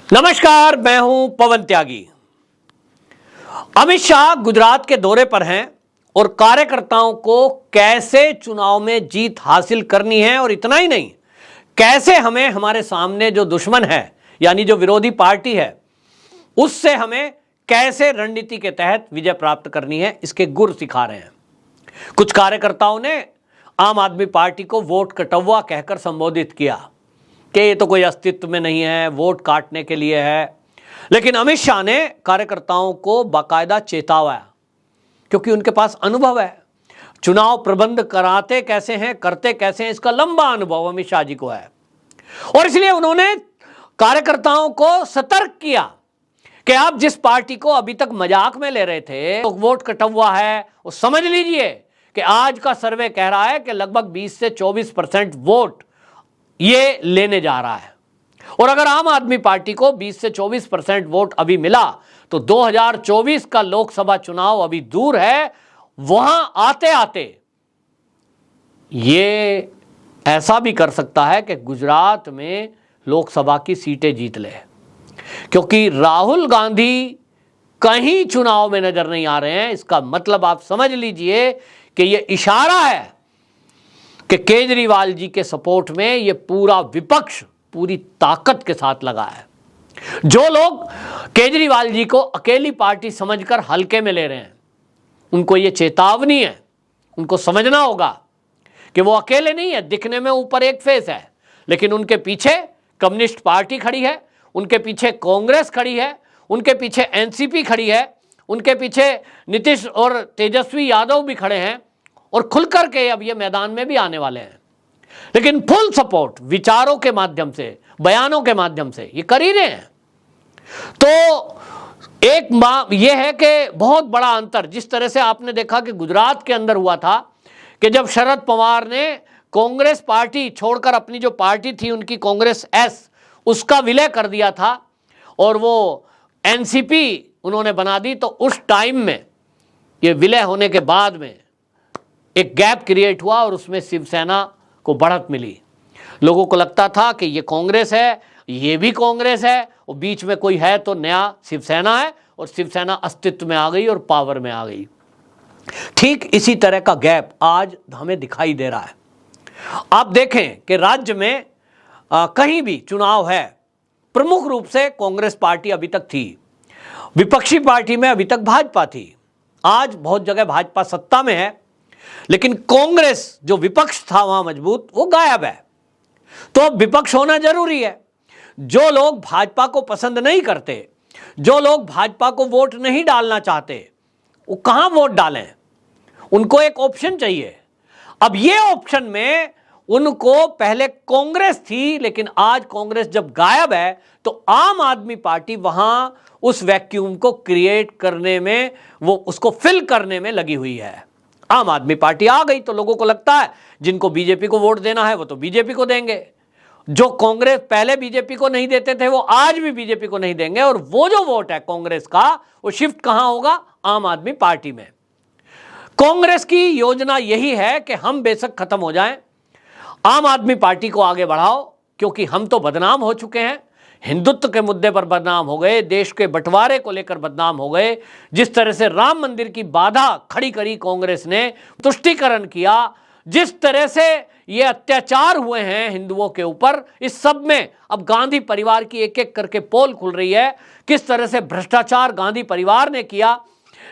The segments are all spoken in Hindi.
नमस्कार, मैं हूं पवन त्यागी। अमित शाह गुजरात के दौरे पर हैं और कार्यकर्ताओं को कैसे चुनाव में जीत हासिल करनी है और इतना ही नहीं, कैसे हमें हमारे सामने जो दुश्मन है यानी जो विरोधी पार्टी है उससे हमें कैसे रणनीति के तहत विजय प्राप्त करनी है, इसके गुर सिखा रहे हैं। कुछ कार्यकर्ताओं ने आम आदमी पार्टी को वोट कटौवा कहकर संबोधित किया कि ये तो कोई अस्तित्व में नहीं है, वोट काटने के लिए है। लेकिन अमित शाह ने कार्यकर्ताओं को बाकायदा चेताया क्योंकि उनके पास अनुभव है, चुनाव प्रबंध कराते कैसे हैं, करते कैसे हैं, इसका लंबा अनुभव अमित शाह जी को है। और इसलिए उन्होंने कार्यकर्ताओं को सतर्क किया कि आप जिस पार्टी को अभी तक मजाक में ले रहे थे तो वोट कटौवा है, वो समझ लीजिए कि आज का सर्वे कह रहा है कि लगभग 20 से 24% वोट ये लेने जा रहा है। और अगर आम आदमी पार्टी को 20 से 24% वोट अभी मिला तो 2024 का लोकसभा चुनाव अभी दूर है, वहां आते आते ये ऐसा भी कर सकता है कि गुजरात में लोकसभा की सीटें जीत ले, क्योंकि राहुल गांधी कहीं चुनाव में नजर नहीं आ रहे हैं। इसका मतलब आप समझ लीजिए कि यह इशारा है कि केजरीवाल जी के सपोर्ट में यह पूरा विपक्ष पूरी ताकत के साथ लगा है। जो लोग केजरीवाल जी को अकेली पार्टी समझकर हल्के में ले रहे हैं, उनको यह चेतावनी है, उनको समझना होगा कि वो अकेले नहीं है। दिखने में ऊपर एक फेस है, लेकिन उनके पीछे कम्युनिस्ट पार्टी खड़ी है, उनके पीछे कांग्रेस खड़ी है, उनके पीछे एनसीपी खड़ी है, उनके पीछे नीतीश और तेजस्वी यादव भी खड़े हैं और खुलकर के अब ये मैदान में भी आने वाले हैं। लेकिन फुल सपोर्ट विचारों के माध्यम से, बयानों के माध्यम से ये कर ही रहे हैं। तो एक ये है कि बहुत बड़ा अंतर, जिस तरह से आपने देखा कि गुजरात के अंदर हुआ था कि जब शरद पवार ने कांग्रेस पार्टी छोड़कर अपनी जो पार्टी थी उनकी कांग्रेस एस, उसका विलय कर दिया था और वो एनसीपी उन्होंने बना दी, तो उस टाइम में ये विलय होने के बाद में एक गैप क्रिएट हुआ और उसमें शिवसेना को बढ़त मिली। लोगों को लगता था कि ये कांग्रेस है, ये भी कांग्रेस है, और बीच में कोई है तो नया शिवसेना है, और शिवसेना अस्तित्व में आ गई और पावर में आ गई। ठीक इसी तरह का गैप आज हमें दिखाई दे रहा है। आप देखें कि राज्य में कहीं भी चुनाव है, प्रमुख रूप से कांग्रेस पार्टी अभी तक थी, विपक्षी पार्टी में अभी तक भाजपा थी। आज बहुत जगह भाजपा सत्ता में है, लेकिन कांग्रेस जो विपक्ष था वहां मजबूत, वो गायब है। तो अब विपक्ष होना जरूरी है। जो लोग भाजपा को पसंद नहीं करते, जो लोग भाजपा को वोट नहीं डालना चाहते, वो कहां वोट डालें? उनको एक ऑप्शन चाहिए। अब ये ऑप्शन में उनको पहले कांग्रेस थी, लेकिन आज कांग्रेस जब गायब है तो आम आदमी पार्टी वहां उस वैक्यूम को क्रिएट करने में, वो उसको फिल करने में लगी हुई है। आम आदमी पार्टी आ गई तो लोगों को लगता है जिनको बीजेपी को वोट देना है वो तो बीजेपी को देंगे, जो कांग्रेस पहले बीजेपी को नहीं देते थे वो आज भी बीजेपी को नहीं देंगे, और वो जो वोट है कांग्रेस का वो शिफ्ट कहां होगा? आम आदमी पार्टी में। कांग्रेस की योजना यही है कि हम बेशक खत्म हो जाएं, आम आदमी पार्टी को आगे बढ़ाओ, क्योंकि हम तो बदनाम हो चुके हैं, हिंदुत्व के मुद्दे पर बदनाम हो गए, देश के बंटवारे को लेकर बदनाम हो गए, जिस तरह से राम मंदिर की बाधा खड़ी करी कांग्रेस ने, तुष्टीकरण किया, जिस तरह से ये अत्याचार हुए हैं हिंदुओं के ऊपर, इस सब में अब गांधी परिवार की एक एक करके पोल खुल रही है। किस तरह से भ्रष्टाचार गांधी परिवार ने किया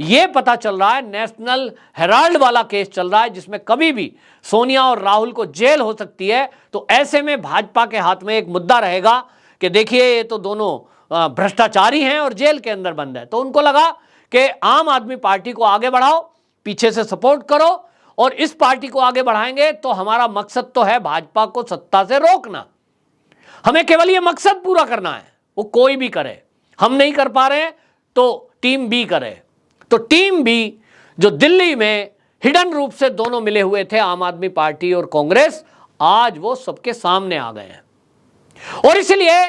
ये पता चल रहा है। नेशनल हेराल्ड वाला केस चल रहा है जिसमें कभी भी सोनिया और राहुल को जेल हो सकती है। तो ऐसे में भाजपा के हाथ में एक मुद्दा रहेगा कि देखिए ये तो दोनों भ्रष्टाचारी हैं और जेल के अंदर बंद है। तो उनको लगा कि आम आदमी पार्टी को आगे बढ़ाओ, पीछे से सपोर्ट करो, और इस पार्टी को आगे बढ़ाएंगे तो हमारा मकसद तो है भाजपा को सत्ता से रोकना। हमें केवल ये मकसद पूरा करना है, वो कोई भी करे। हम नहीं कर पा रहे हैं तो टीम बी करे। तो टीम बी जो दिल्ली में हिडन रूप से दोनों मिले हुए थे, आम आदमी पार्टी और कांग्रेस, आज वो सबके सामने आ गए हैं। और इसलिए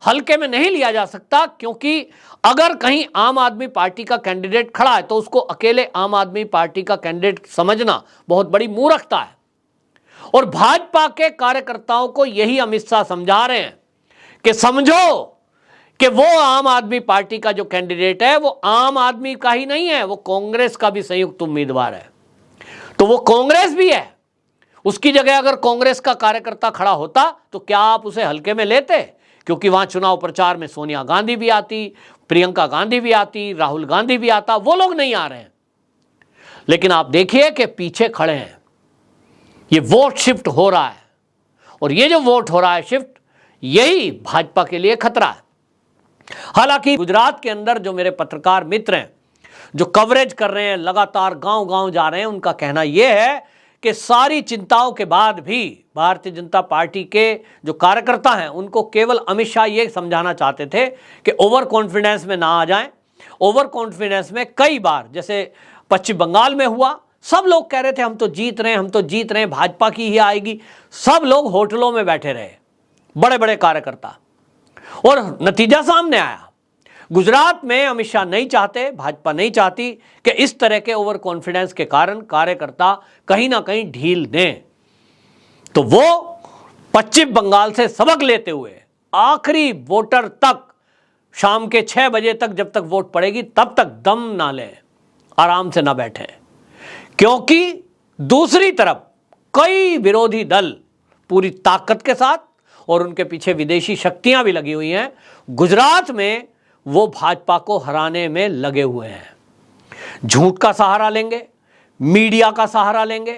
हल्के में नहीं लिया जा सकता, क्योंकि अगर कहीं आम आदमी पार्टी का कैंडिडेट खड़ा है तो उसको अकेले आम आदमी पार्टी का कैंडिडेट समझना बहुत बड़ी मूर्खता है। और भाजपा के कार्यकर्ताओं को यही अमित शाह समझा रहे हैं कि समझो कि वो आम आदमी पार्टी का जो कैंडिडेट है वो आम आदमी का ही नहीं है, वो कांग्रेस का भी संयुक्त उम्मीदवार है। तो वो कांग्रेस भी है, उसकी जगह अगर कांग्रेस का कार्यकर्ता खड़ा होता तो क्या आप उसे हल्के में लेते? क्योंकि वहां चुनाव प्रचार में सोनिया गांधी भी आती, प्रियंका गांधी भी आती, राहुल गांधी भी आता, वो लोग नहीं आ रहे हैं। लेकिन आप देखिए कि पीछे खड़े हैं, ये वोट शिफ्ट हो रहा है, और ये जो वोट हो रहा है शिफ्ट, यही भाजपा के लिए खतरा है। हालांकि गुजरात के अंदर जो मेरे पत्रकार मित्र हैं जो कवरेज कर रहे हैं, लगातार गांव गांव जा रहे हैं, उनका कहना यह है कि सारी चिंताओं के बाद भी भारतीय जनता पार्टी के जो कार्यकर्ता हैं उनको केवल अमित शाह ये समझाना चाहते थे कि ओवर कॉन्फिडेंस में ना आ जाएं। ओवर कॉन्फिडेंस में कई बार, जैसे पश्चिम बंगाल में हुआ, सब लोग कह रहे थे हम तो जीत रहे हैं, हम तो जीत रहे हैं, भाजपा की ही आएगी। सब लोग होटलों में बैठे रहे, बड़े बड़े कार्यकर्ता, और नतीजा सामने आया। गुजरात में अमित शाह नहीं चाहते, भाजपा नहीं चाहती कि इस तरह के ओवर कॉन्फिडेंस के कारण कार्यकर्ता कहीं ना कहीं ढील दें। तो वो पश्चिम बंगाल से सबक लेते हुए आखिरी वोटर तक, शाम के 6 बजे तक, जब तक वोट पड़ेगी तब तक दम ना लें, आराम से ना बैठें, क्योंकि दूसरी तरफ कई विरोधी दल पूरी ताकत के साथ, और उनके पीछे विदेशी शक्तियां भी लगी हुई हैं, गुजरात में वो भाजपा को हराने में लगे हुए हैं। झूठ का सहारा लेंगे, मीडिया का सहारा लेंगे,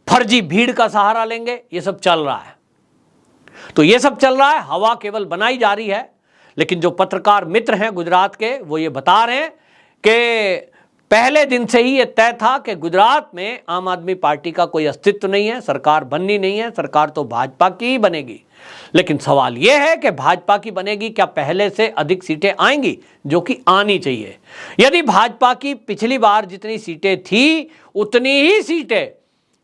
फर्जी भीड़ का सहारा लेंगे, ये सब चल रहा है। तो ये सब चल रहा है, हवा केवल बनाई जा रही है। लेकिन जो पत्रकार मित्र हैं गुजरात के, वो ये बता रहे हैं कि पहले दिन से ही ये तय था कि गुजरात में आम आदमी पार्टी का कोई अस्तित्व नहीं है, सरकार बननी नहीं है, सरकार तो भाजपा की ही बनेगी। लेकिन सवाल यह है कि भाजपा की बनेगी, क्या पहले से अधिक सीटें आएंगी, जो कि आनी चाहिए। यदि भाजपा की पिछली बार जितनी सीटें थी उतनी ही सीटें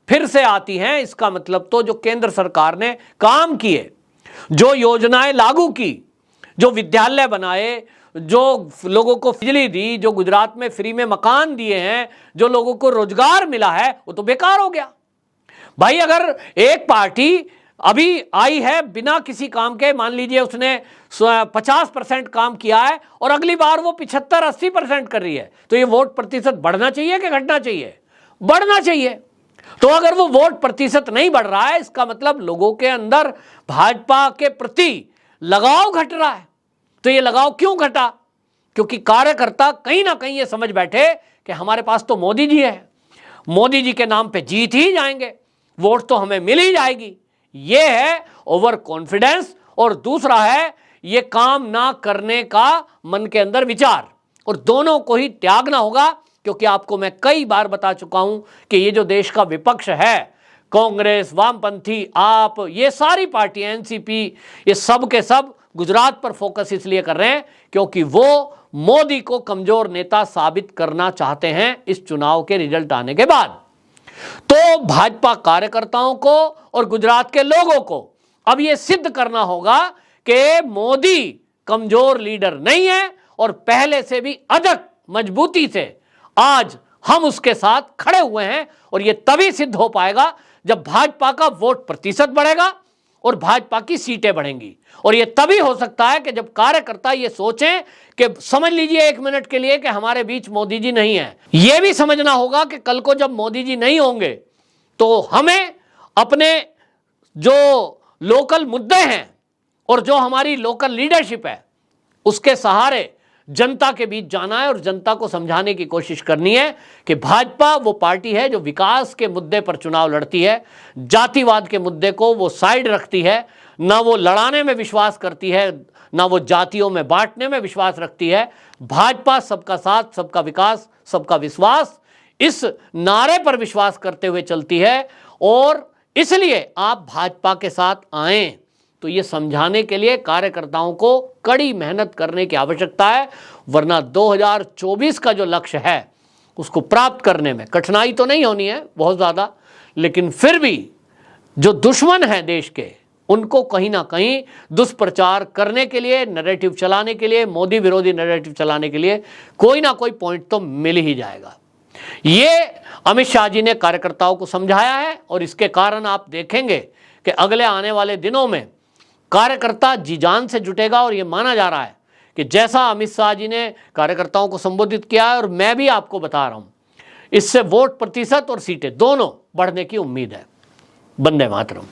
फिर से आती हैं, इसका मतलब तो जो केंद्र सरकार ने काम किए, जो योजनाएं लागू की, जो विद्यालय बनाए, जो लोगों को बिजली दी, जो गुजरात में फ्री में मकान दिए हैं, जो लोगों को रोजगार मिला है, वो तो बेकार हो गया। भाई अगर एक पार्टी अभी आई है बिना किसी काम के, मान लीजिए उसने 50% काम किया है और अगली बार वो 75-80% कर रही है, तो ये वोट प्रतिशत बढ़ना चाहिए कि घटना चाहिए? बढ़ना चाहिए। तो अगर वो वोट प्रतिशत नहीं बढ़ रहा है, इसका मतलब लोगों के अंदर भाजपा के प्रति लगाव घट रहा है। तो ये लगाव क्यों घटा? क्योंकि कार्यकर्ता कहीं ना कहीं ये समझ बैठे कि हमारे पास तो मोदी जी है, मोदी जी के नाम पे जीत ही जाएंगे, वोट तो हमें मिल ही जाएगी। ये है ओवर कॉन्फिडेंस, और दूसरा है ये काम ना करने का मन के अंदर विचार, और दोनों को ही त्यागना होगा। क्योंकि आपको मैं कई बार बता चुका हूं कि ये जो देश का विपक्ष है, कांग्रेस, वामपंथी, आप, ये सारी पार्टियां, एनसीपी, ये सब के सब गुजरात पर फोकस इसलिए कर रहे हैं क्योंकि वो मोदी को कमजोर नेता साबित करना चाहते हैं इस चुनाव के रिजल्ट आने के बाद। तो भाजपा कार्यकर्ताओं को और गुजरात के लोगों को अब यह सिद्ध करना होगा कि मोदी कमजोर लीडर नहीं है, और पहले से भी अधिक मजबूती से आज हम उसके साथ खड़े हुए हैं। और यह तभी सिद्ध हो पाएगा जब भाजपा का वोट प्रतिशत बढ़ेगा और भाजपा की सीटें बढ़ेंगी। और यह तभी हो सकता है कि जब कार्यकर्ता ये सोचें कि समझ लीजिए 1 मिनट के लिए कि हमारे बीच मोदी जी नहीं है। यह भी समझना होगा कि कल को जब मोदी जी नहीं होंगे तो हमें अपने जो लोकल मुद्दे हैं और जो हमारी लोकल लीडरशिप है उसके सहारे जनता के बीच जाना है और जनता को समझाने की कोशिश करनी है कि भाजपा वो पार्टी है जो विकास के मुद्दे पर चुनाव लड़ती है, जातिवाद के मुद्दे को वो साइड रखती है, ना वो लड़ाने में विश्वास करती है, ना वो जातियों में बांटने में विश्वास रखती है। भाजपा सबका साथ, सबका विकास, सबका विश्वास, इस नारे पर विश्वास करते हुए चलती है। और इसलिए आप भाजपा के साथ आएं तो ये समझाने के लिए कार्यकर्ताओं को कड़ी मेहनत करने की आवश्यकता है, वरना 2024 का जो लक्ष्य है उसको प्राप्त करने में कठिनाई तो नहीं होनी है बहुत ज़्यादा, लेकिन फिर भी जो दुश्मन हैं देश के उनको कहीं ना कहीं दुष्प्रचार करने के लिए, नैरेटिव चलाने के लिए, मोदी विरोधी नैरेटिव चलाने के लिए कोई ना कोई पॉइंट तो मिल ही जाएगा। ये अमित शाह जी ने कार्यकर्ताओं को समझाया है और इसके कारण आप देखेंगे कि अगले आने वाले दिनों में कार्यकर्ता जी जान से जुटेगा। और ये माना जा रहा है कि जैसा अमित शाह जी ने कार्यकर्ताओं को संबोधित किया है, और मैं भी आपको बता रहा हूं, इससे वोट प्रतिशत और सीटें दोनों बढ़ने की उम्मीद है। वंदे मातरम।